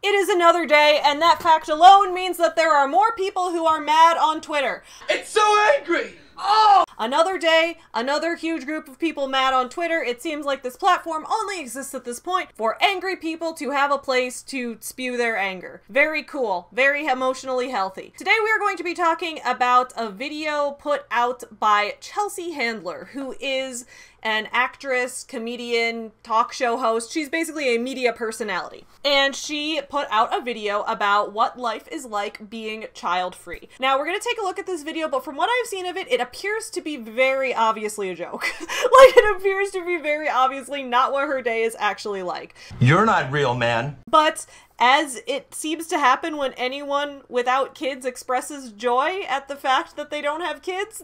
It is another day, and that fact alone means that there are more people who are mad on Twitter. It's so angry! Oh! Another day, another huge group of people mad on Twitter. It seems like this platform only exists at this point for angry people to have a place to spew their anger. Very cool. Very emotionally healthy. Today we are going to be talking about a video put out by Chelsea Handler, who is an actress, comedian, talk show host. She's basically a media personality. And she put out a video about what life is like being child-free. Now, we're going to take a look at this video, but from what I've seen of it, it appears to be very obviously a joke. Like, it appears to be very obviously not what her day is actually like. You're not real, man. But as it seems to happen when anyone without kids expresses joy at the fact that they don't have kids,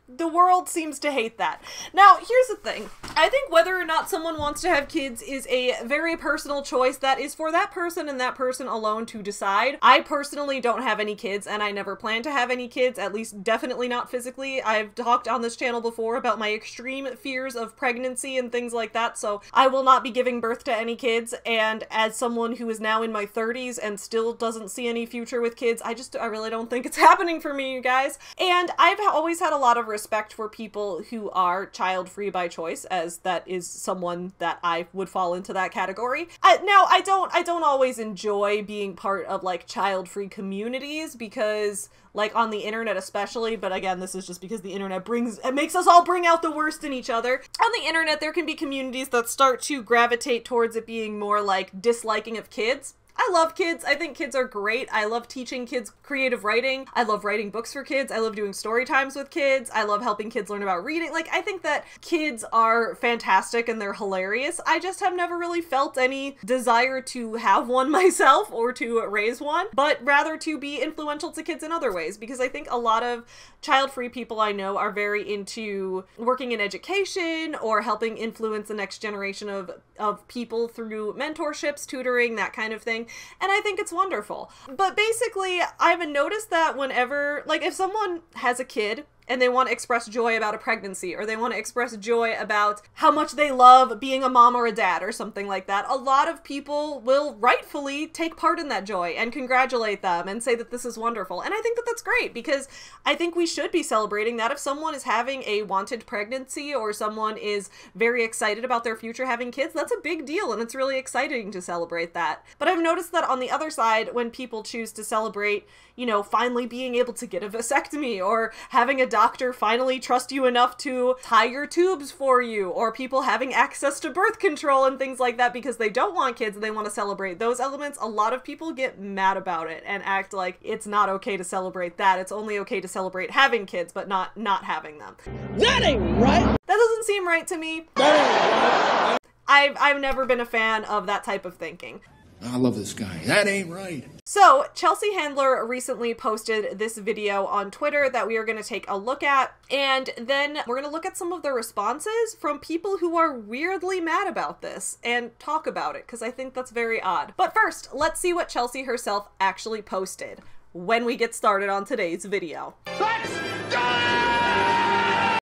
the world seems to hate that. Now, here's the thing. I think whether or not someone wants to have kids is a very personal choice that is for that person and that person alone to decide. I personally don't have any kids, and I never plan to have any kids, at least definitely not physically. I've talked on this channel before about my extreme fears of pregnancy and things like that, so I will not be giving birth to any kids, and as someone who is now in my 30s and still doesn't see any future with kids, I really don't think it's happening for me, you guys. And I've always had a lot of respect for people who are child-free by choice, as that is someone that I would fall into that category. Now, I don't always enjoy being part of, like, child-free communities because, like, on the internet especially, but again, this is just because the internet makes us all bring out the worst in each other. On the internet, there can be communities that start to gravitate towards it being more like disliking of kids. I love kids. I think kids are great. I love teaching kids creative writing. I love writing books for kids. I love doing story times with kids. I love helping kids learn about reading. Like, I think that kids are fantastic and they're hilarious. I just have never really felt any desire to have one myself or to raise one, but rather to be influential to kids in other ways, because I think a lot of child-free people I know are very into working in education or helping influence the next generation of people through mentorships, tutoring, that kind of thing. And I think it's wonderful. But basically, I've noticed that whenever, like, if someone has a kid and they want to express joy about a pregnancy, or they want to express joy about how much they love being a mom or a dad or something like that, a lot of people will rightfully take part in that joy and congratulate them and say that this is wonderful. And I think that that's great, because I think we should be celebrating that. If someone is having a wanted pregnancy or someone is very excited about their future having kids, that's a big deal, and it's really exciting to celebrate that. But I've noticed that on the other side, when people choose to celebrate, you know, finally being able to get a vasectomy, or having a doctor finally trust you enough to tie your tubes for you, or people having access to birth control and things like that because they don't want kids and they want to celebrate those elements, a lot of people get mad about it and act like it's not okay to celebrate that. It's only okay to celebrate having kids, but not having them. That ain't right! That doesn't seem right to me. That ain't right! I've never been a fan of that type of thinking. I love this guy. That ain't right. So, Chelsea Handler recently posted this video on Twitter that we are going to take a look at, and then we're going to look at some of the responses from people who are weirdly mad about this and talk about it, because I think that's very odd. But first, let's see what Chelsea herself actually posted when we get started on today's video. Let's go!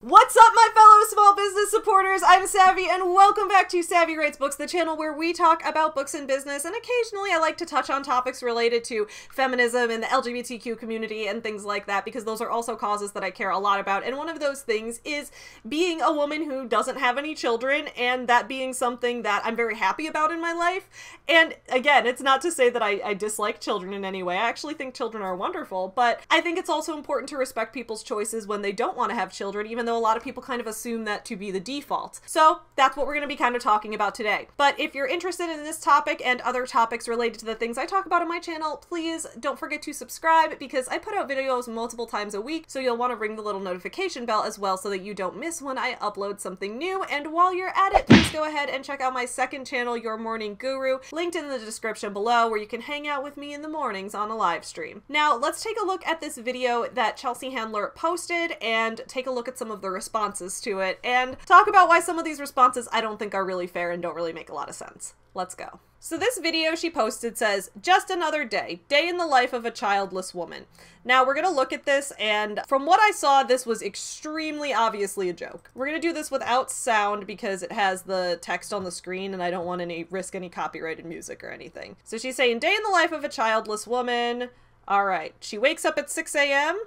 What's up, my fellow small business supporters? I'm Savvy, and welcome back to Savvy Writes Books, the channel where we talk about books and business, and occasionally I like to touch on topics related to feminism and the LGBTQ community and things like that, because those are also causes that I care a lot about, and one of those things is being a woman who doesn't have any children, and that being something that I'm very happy about in my life. And again, it's not to say that I dislike children in any way. I actually think children are wonderful, but I think it's also important to respect people's choices when they don't want to have children, even though a lot of people kind of assume that to be the default. So that's what we're going to be kind of talking about today. But if you're interested in this topic and other topics related to the things I talk about on my channel, please don't forget to subscribe, because I put out videos multiple times a week, so you'll want to ring the little notification bell as well so that you don't miss when I upload something new. And while you're at it, please go ahead and check out my second channel, Your Morning Guru, linked in the description below, where you can hang out with me in the mornings on a live stream. Now, let's take a look at this video that Chelsea Handler posted and take a look at some of the responses to it. And and talk about why some of these responses I don't think are really fair and don't really make a lot of sense. Let's go. So this video she posted says, just another day in the life of a childless woman. Now we're gonna look at this, and from what I saw, this was extremely obviously a joke. We're gonna do this without sound because it has the text on the screen and I don't want to risk any copyrighted music or anything. So she's saying, day in the life of a childless woman. All right, she wakes up at 6 a.m.,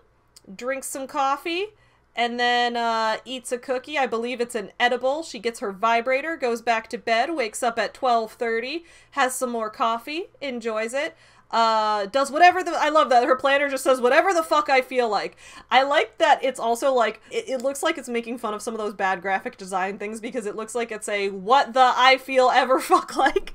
drinks some coffee, and then eats a cookie. I believe it's an edible. She gets her vibrator, goes back to bed, wakes up at 12:30, has some more coffee, enjoys it, does whatever I love that her planner just says whatever the fuck I feel like. I like that it's also like, it looks like it's making fun of some of those bad graphic design things because it looks like it's a what the I feel ever fuck like.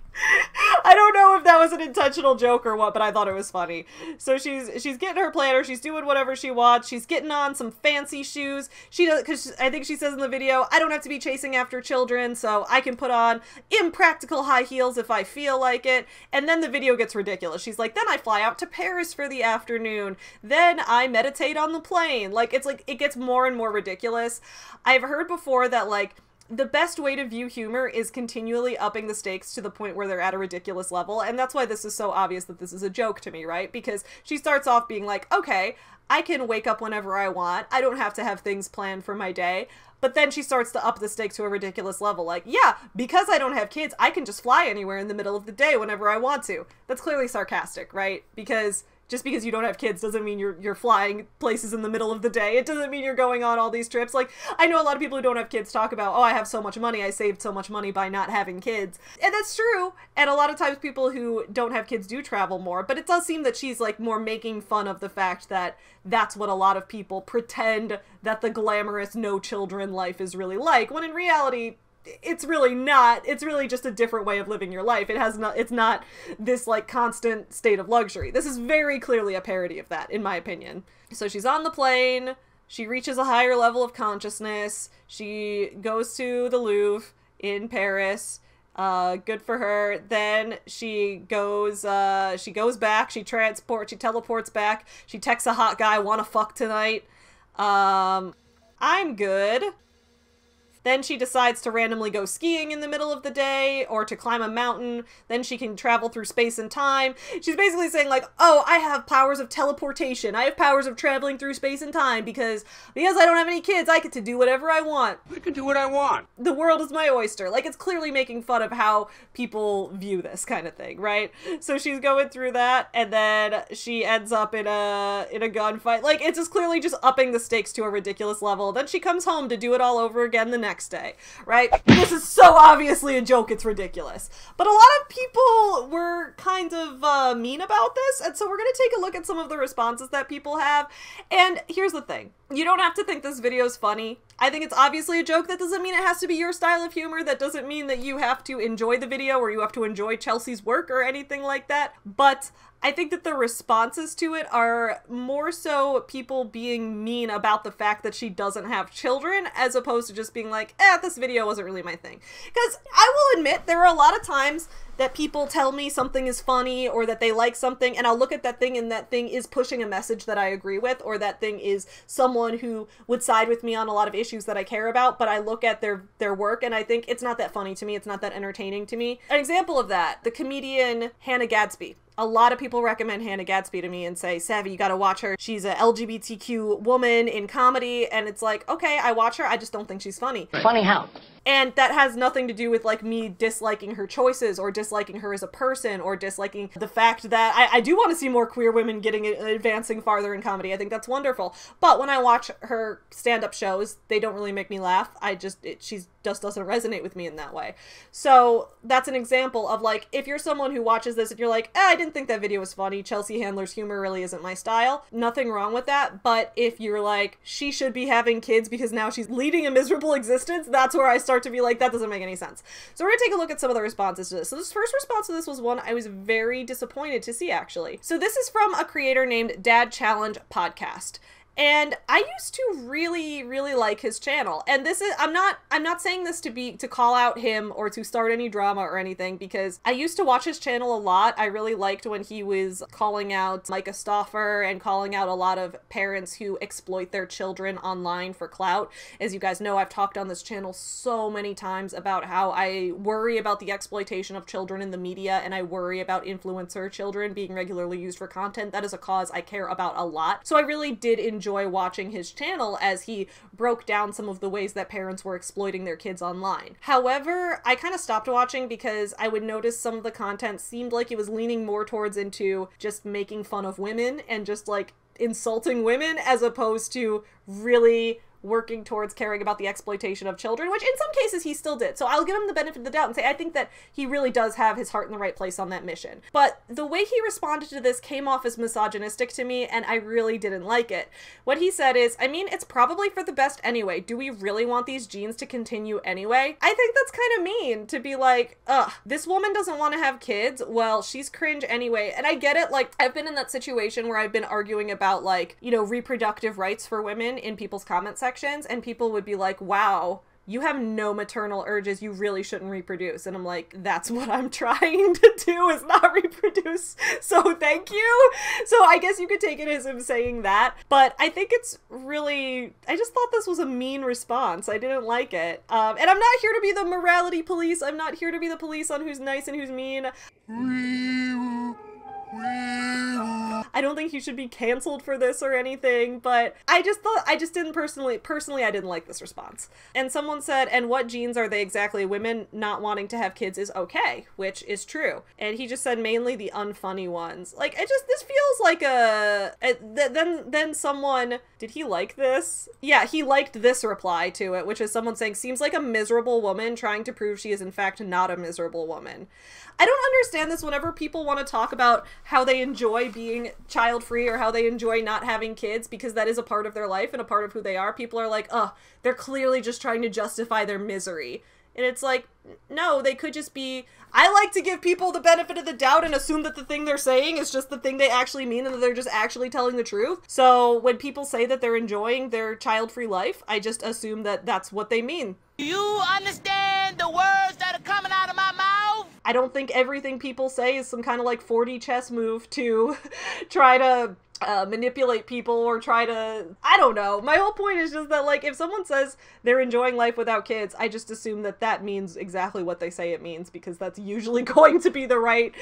I don't know if that was an intentional joke or what, but I thought it was funny. So she's getting her planner, she's doing whatever she wants, she's getting on some fancy shoes. She does, because I think she says in the video, I don't have to be chasing after children, so I can put on impractical high heels if I feel like it. And then the video gets ridiculous. She's like, then I fly out to Paris for the afternoon. Then I meditate on the plane. Like, it's like, it gets more and more ridiculous. I've heard before that, like, the best way to view humor is continually upping the stakes to the point where they're at a ridiculous level, and that's why this is so obvious that this is a joke to me, right? Because she starts off being like, okay, I can wake up whenever I want, I don't have to have things planned for my day, but then she starts to up the stakes to a ridiculous level, like, yeah, because I don't have kids, I can just fly anywhere in the middle of the day whenever I want to. That's clearly sarcastic, right? Because just because you don't have kids doesn't mean you're flying places in the middle of the day. It doesn't mean you're going on all these trips. Like, I know a lot of people who don't have kids talk about, oh, I have so much money, I saved so much money by not having kids. And that's true. And a lot of times people who don't have kids do travel more, but it does seem that she's like more making fun of the fact that that's what a lot of people pretend that the glamorous no children life is really like, when in reality, it's really not. It's really just a different way of living your life. It's not this like constant state of luxury. This is very clearly a parody of that, in my opinion. So she's on the plane, she reaches a higher level of consciousness, she goes to the Louvre in Paris, good for her. Then she goes back, she teleports back, she texts a hot guy, wanna fuck tonight, I'm good. Then she decides to randomly go skiing in the middle of the day or to climb a mountain. Then she can travel through space and time. She's basically saying like, oh, I have powers of teleportation. I have powers of traveling through space and time because I don't have any kids, I get to do whatever I want. I can do what I want. The world is my oyster. Like, it's clearly making fun of how people view this kind of thing, right? So she's going through that, and then she ends up in a gunfight. Like, it's just clearly just upping the stakes to a ridiculous level. Then she comes home to do it all over again the next day, right? This is so obviously a joke, it's ridiculous. But a lot of people were kind of mean about this, and so we're gonna take a look at some of the responses that people have. And here's the thing. You don't have to think this video is funny. I think it's obviously a joke. That doesn't mean it has to be your style of humor. That doesn't mean that you have to enjoy the video or you have to enjoy Chelsea's work or anything like that. But I think that the responses to it are more so people being mean about the fact that she doesn't have children, as opposed to just being like, this video wasn't really my thing. Because I will admit, there are a lot of times that people tell me something is funny or that they like something, and I'll look at that thing and that thing is pushing a message that I agree with, or that thing is someone who would side with me on a lot of issues that I care about, but I look at their work and I think it's not that funny to me, it's not that entertaining to me. An example of that, the comedian Hannah Gadsby. A lot of people recommend Hannah Gadsby to me and say, Savvy, you gotta watch her. She's a LGBTQ woman in comedy, and it's like, okay, I watch her, I just don't think she's funny. Funny how? And that has nothing to do with like me disliking her choices or disliking her as a person or disliking the fact that I do want to see more queer women advancing farther in comedy. I think that's wonderful. But when I watch her stand-up shows, they don't really make me laugh. She just doesn't resonate with me in that way. So that's an example of like, if you're someone who watches this and you're like, I didn't think that video was funny, Chelsea Handler's humor really isn't my style, nothing wrong with that. But if you're like, she should be having kids because now she's leading a miserable existence, that's where I start to be like, that doesn't make any sense. So we're gonna take a look at some of the responses to this. So this first response to this was one I was very disappointed to see, actually. So this is from a creator named Dad Challenge Podcast. And I used to really, really like his channel. And this is, I'm not saying this to call out him or to start any drama or anything, because I used to watch his channel a lot. I really liked when he was calling out Micah Stauffer and calling out a lot of parents who exploit their children online for clout. As you guys know, I've talked on this channel so many times about how I worry about the exploitation of children in the media, and I worry about influencer children being regularly used for content. That is a cause I care about a lot. So I really did enjoy watching his channel as he broke down some of the ways that parents were exploiting their kids online. However, I kind of stopped watching because I would notice some of the content seemed like it was leaning more towards into just making fun of women and just like insulting women, as opposed to really working towards caring about the exploitation of children, which in some cases he still did. So I'll give him the benefit of the doubt and say I think that he really does have his heart in the right place on that mission. But the way he responded to this came off as misogynistic to me, and I really didn't like it. What he said is, I mean, it's probably for the best anyway. Do we really want these genes to continue anyway? I think that's kind of mean to be like, ugh, this woman doesn't want to have kids. Well, she's cringe anyway. And I get it. Like, I've been in that situation where I've been arguing about, like, you know, reproductive rights for women in people's comment sections, and people would be like, wow, you have no maternal urges, you really shouldn't reproduce. And I'm like, that's what I'm trying to do, is not reproduce, so thank you. So I guess you could take it as him saying that, but I think it's really, I just thought this was a mean response. I didn't like it. And I'm not here to be the morality police. I'm not here to be the police on who's nice and who's mean. I don't think he should be canceled for this or anything, but I just didn't personally, I didn't like this response. And someone said, and what genes are they exactly? Women not wanting to have kids is okay, which is true. And he just said mainly the unfunny ones. Like, this feels like then someone, did he like this? Yeah, he liked this reply to it, which is someone saying, seems like a miserable woman trying to prove she is in fact not a miserable woman. I don't understand this whenever people want to talk about how they enjoy being child-free or how they enjoy not having kids, because that is a part of their life and a part of who they are. People are like, oh, they're clearly just trying to justify their misery. And it's like, no, they could just be... I like to give people the benefit of the doubt and assume that the thing they're saying is just the thing they actually mean and that they're just actually telling the truth. So when people say that they're enjoying their child-free life, I just assume that that's what they mean. Do you understand the words that are coming out of my mouth? I don't think everything people say is some kind of like 4D chess move to try to manipulate people or try to, I don't know. My whole point is just that, like, if someone says they're enjoying life without kids, I just assume that that means exactly what they say it means, because that's usually going to be the right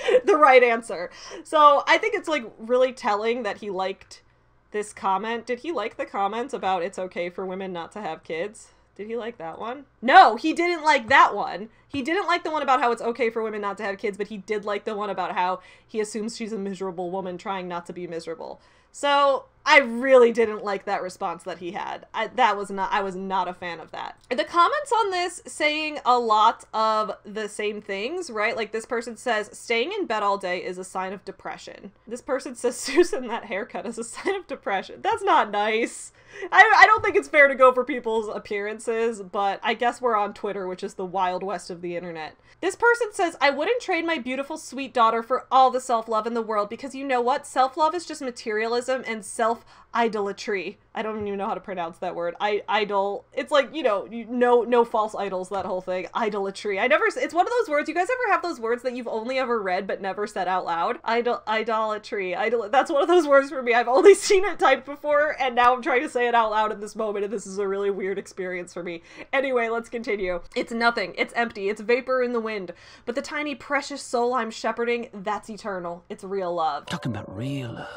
answer. So I think it's like really telling that he liked this comment. Did he like the comments about it's okay for women not to have kids? Did he like that one? No, he didn't like that one. He didn't like the one about how it's okay for women not to have kids, but he did like the one about how he assumes she's a miserable woman trying not to be miserable. So I really didn't like that response that he had. I was not a fan of that. The comments on this saying a lot of the same things, right? Like this person says, staying in bed all day is a sign of depression. This person says, Susan, that haircut is a sign of depression. That's not nice. I don't think it's fair to go for people's appearances, but I guess we're on Twitter, which is the wild west of the internet. This person says, I wouldn't trade my beautiful, sweet daughter for all the self-love in the world, because you know what? Self-love is just materialism and self-idolatry. I don't even know how to pronounce that word. Idol. It's like, you know, no false idols, that whole thing. Idolatry. It's one of those words. You guys ever have those words that you've only ever read but never said out loud? Idolatry. That's one of those words for me. I've only seen it typed before, and now I'm trying to say it out loud in this moment, and this is a really weird experience for me. Anyway, let's continue. It's nothing. It's empty. It's vapor in the wind. But the tiny, precious soul I'm shepherding, that's eternal. It's real love. Talking about real love.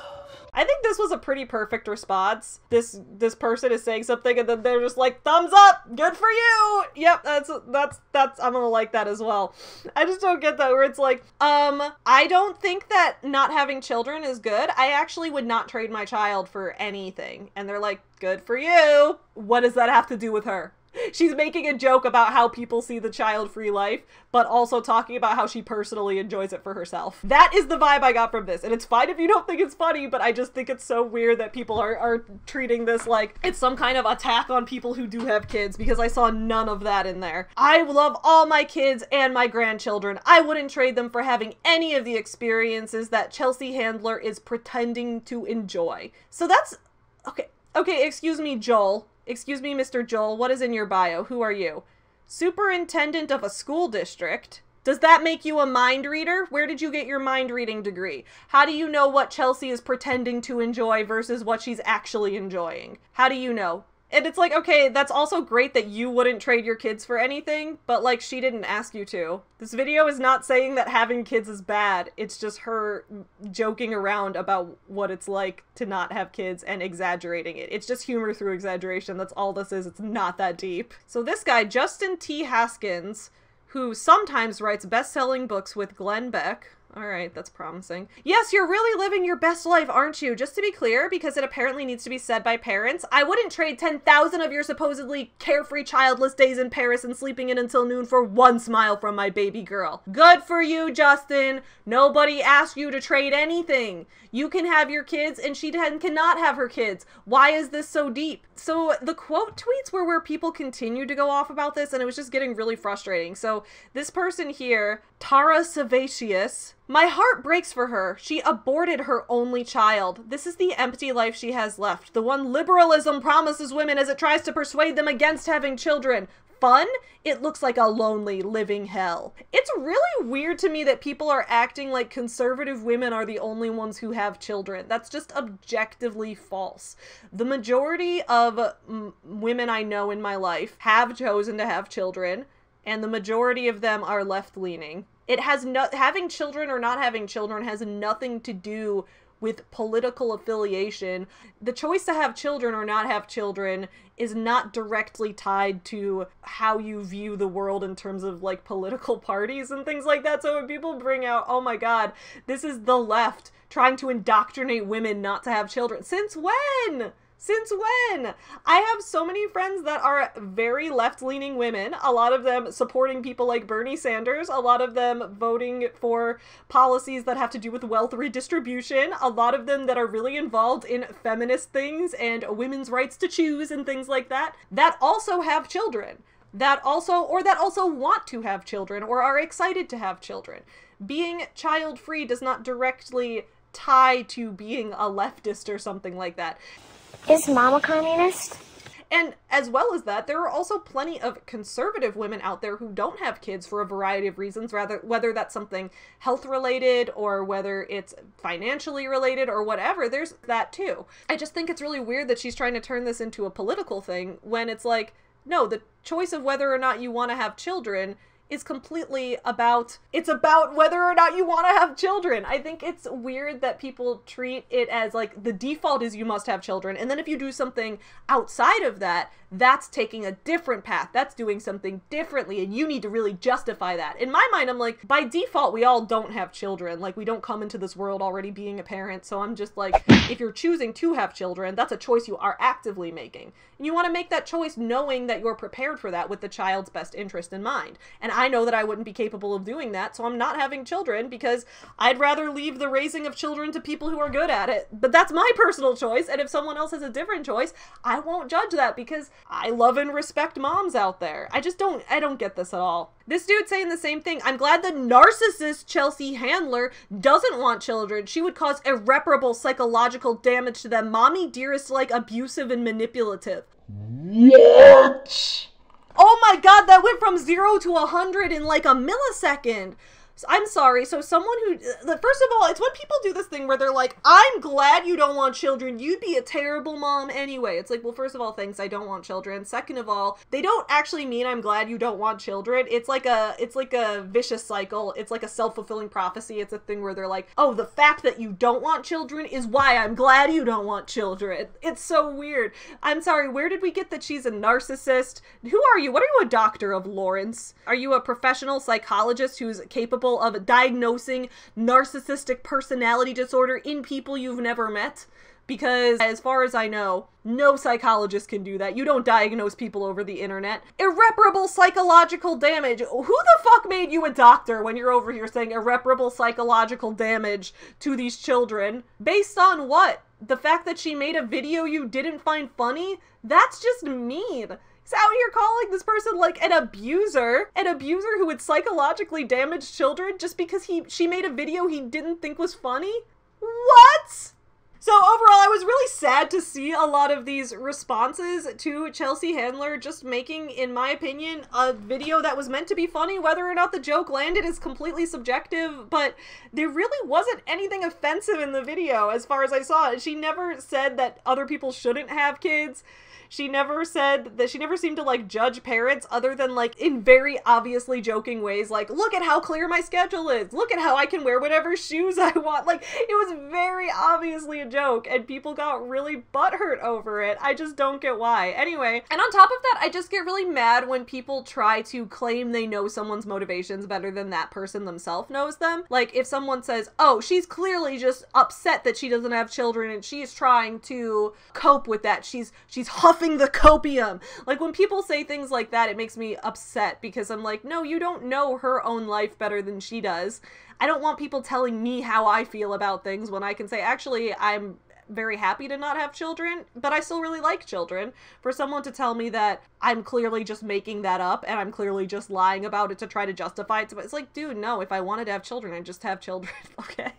I think this was a pretty perfect response. This person is saying something and then they're just like, thumbs up, good for you. Yep, that's I'm gonna like that as well. I just don't get that where it's like, I don't think that not having children is good. I actually would not trade my child for anything. And they're like, good for you. What does that have to do with her? She's making a joke about how people see the child-free life, but also talking about how she personally enjoys it for herself. That is the vibe I got from this, and it's fine if you don't think it's funny, but I just think it's so weird that people are treating this like it's some kind of attack on people who do have kids, because I saw none of that in there. I love all my kids and my grandchildren. I wouldn't trade them for having any of the experiences that Chelsea Handler is pretending to enjoy. So that's... okay. Okay, excuse me, Joel. Excuse me, Mr. Joel. What is in your bio? Who are you? Superintendent of a school district. Does that make you a mind reader? Where did you get your mind reading degree? How do you know what Chelsea is pretending to enjoy versus what she's actually enjoying? How do you know? And it's like, okay, that's also great that you wouldn't trade your kids for anything, but like, she didn't ask you to. This video is not saying that having kids is bad. It's just her joking around about what it's like to not have kids and exaggerating it. It's just humor through exaggeration. That's all this is. It's not that deep. So this guy, Justin T. Haskins, who sometimes writes best-selling books with Glenn Beck. Alright, that's promising. Yes, you're really living your best life, aren't you? Just to be clear, because it apparently needs to be said by parents, I wouldn't trade 10,000 of your supposedly carefree childless days in Paris and sleeping in until noon for one smile from my baby girl. Good for you, Justin. Nobody asked you to trade anything. You can have your kids and she cannot have her kids. Why is this so deep? So the quote tweets were where people continued to go off about this, and it was just getting really frustrating. So this person here, Tara Savatius, my heart breaks for her. She aborted her only child. This is the empty life she has left. The one liberalism promises women as it tries to persuade them against having children. Fun? It looks like a lonely, living hell. It's really weird to me that people are acting like conservative women are the only ones who have children. That's just objectively false. The majority of women I know in my life have chosen to have children, and the majority of them are left-leaning. It has having children or not having children has nothing to do with political affiliation. The choice to have children or not have children is not directly tied to how you view the world in terms of like political parties and things like that. So when people bring out, oh my god, this is the left trying to indoctrinate women not to have children. Since when? Since when? I have so many friends that are very left-leaning women, a lot of them supporting people like Bernie Sanders, a lot of them voting for policies that have to do with wealth redistribution, a lot of them that are really involved in feminist things and women's rights to choose and things like that, that also have children. That also want to have children or are excited to have children. Being child-free does not directly tie to being a leftist or something like that. Is mom a communist? And as well as that, there are also plenty of conservative women out there who don't have kids for a variety of reasons, whether that's something health related or whether it's financially related or whatever. There's that too. I just think it's really weird that she's trying to turn this into a political thing when it's like, no, the choice of whether or not you want to have children is completely about whether or not you want to have children. I think it's weird that people treat it as like the default is you must have children, and then if you do something outside of that, that's taking a different path. That's doing something differently, and you need to really justify that. In my mind, I'm like, by default, we all don't have children. Like, we don't come into this world already being a parent, so I'm just like, if you're choosing to have children, that's a choice you are actively making. And you want to make that choice knowing that you're prepared for that with the child's best interest in mind. And I know that I wouldn't be capable of doing that, so I'm not having children because I'd rather leave the raising of children to people who are good at it. But that's my personal choice, and if someone else has a different choice, I won't judge that because I love and respect moms out there. I don't get this at all. This dude saying the same thing. I'm glad the narcissist Chelsea Handler doesn't want children. She would cause irreparable psychological damage to them. Mommy dearest like abusive and manipulative. What? Oh my god, that went from 0 to 100 in like a millisecond. I'm sorry, so someone who, first of all, it's when people do this thing where they're like, I'm glad you don't want children, you'd be a terrible mom anyway. It's like, well, first of all, thanks, I don't want children. Second of all, they don't actually mean I'm glad you don't want children. It's like a vicious cycle. It's like a self-fulfilling prophecy. It's a thing where they're like, oh, the fact that you don't want children is why I'm glad you don't want children. It's so weird. I'm sorry, where did we get that she's a narcissist? Who are you? What are you, a doctor of, Lawrence? Are you a professional psychologist who's capable of diagnosing narcissistic personality disorder in people you've never met? Because as far as I know, no psychologist can do that. You don't diagnose people over the internet. Irreparable psychological damage. Who the fuck made you a doctor when you're over here saying irreparable psychological damage to these children? Based on what? The fact that she made a video you didn't find funny? That's just mean. He's out here calling this person like an abuser who would psychologically damage children just because she made a video he didn't think was funny? What? So overall, I was really sad to see a lot of these responses to Chelsea Handler just making, in my opinion, a video that was meant to be funny. Whether or not the joke landed is completely subjective, but there really wasn't anything offensive in the video as far as I saw it. She never said that other people shouldn't have kids. She never said that, she never seemed to like judge parents other than like in very obviously joking ways, like, look at how clear my schedule is, look at how I can wear whatever shoes I want. Like, it was very obviously a joke and people got really butthurt over it. I just don't get why. Anyway, and on top of that, I just get really mad when people try to claim they know someone's motivations better than that person themselves knows them. Like, if someone says, oh, she's clearly just upset that she doesn't have children and she's trying to cope with that, she's huffing the copium. Like, when people say things like that, it makes me upset because I'm like, no, you don't know her own life better than she does. I don't want people telling me how I feel about things when I can say, actually, I'm very happy to not have children, but I still really like children. For someone to tell me that I'm clearly just making that up and I'm clearly just lying about it to try to justify it, it's like, dude, no, if I wanted to have children, I'd just have children. Okay.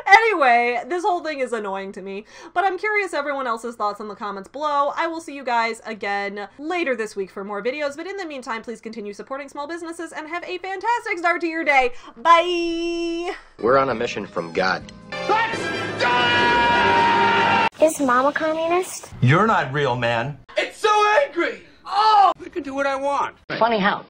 Anyway, this whole thing is annoying to me, but I'm curious everyone else's thoughts in the comments below. I will see you guys again later this week for more videos, but in the meantime, please continue supporting small businesses and have a fantastic start to your day. Bye! We're on a mission from God. Is Mom a communist? You're not real, man. It's so angry! Oh! I can do what I want. Funny how?